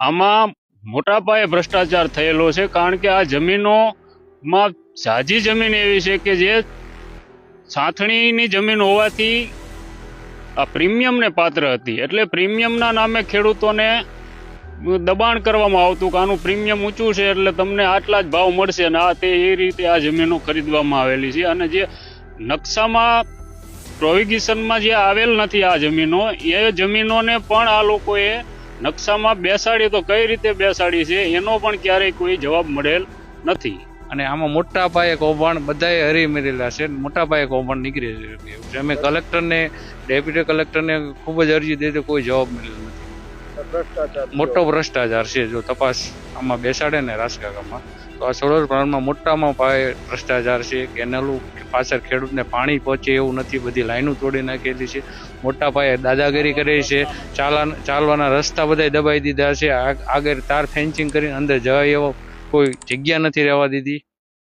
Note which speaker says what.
Speaker 1: આમાં મોટા પાયે ભ્રષ્ટાચાર થયેલો છે, કારણ કે આ જમીનોમાં ઝાઝી જમીન એવી છે કે જે સાંથણીની જમીન હોવાથી આ પ્રીમિયમને પાત્ર હતી, એટલે પ્રીમિયમના નામે ખેડૂતોને દબાણ કરવામાં આવતું કે આનું પ્રીમિયમ ઊંચું છે એટલે તમને આટલા જ ભાવ મળશે, અને આ તે એ રીતે આ જમીનો ખરીદવામાં આવેલી છે. અને જે નકશામાં પ્રોવિગેશનમાં જે આવેલ નથી આ જમીનો, એ જમીનોને પણ આ લોકોએ નકશામાં બેસાડી તો કઈ રીતે બેસાડી છે એનો પણ ક્યારેય કોઈ જવાબ મળેલ નથી.
Speaker 2: અને આમાં મોટા પાયે કૌભાંડ બધાએ હરી મરેલા છે, મોટા પાયે કૌભાંડ નીકળી રહ્યું છે. અમે કલેક્ટરને, ડેપ્યુટી કલેક્ટરને ખૂબ જ અરજી દીધી, કોઈ જવાબ મળેલો નથી. મોટો ભ્રષ્ટાચાર છે. જો તપાસ આમાં બેસાડે ને રાસકાકામાં તો આ સરોવર પ્લાન્ટમાં મોટામાં પાયે ભ્રષ્ટાચાર છે. કેનાલું પાછળ ખેડૂતને પાણી પહોંચે એવું નથી, બધી લાઈનો તોડી નાખેલી છે, મોટા પાયે દાદાગીરી કરી છે, ચાલવાના રસ્તા બધા દબાઈ દીધા છે, આગળ તાર ફેન્સિંગ કરીને અંદર જવાય એવો કોઈ જગ્યા નથી રહેવા દીધી.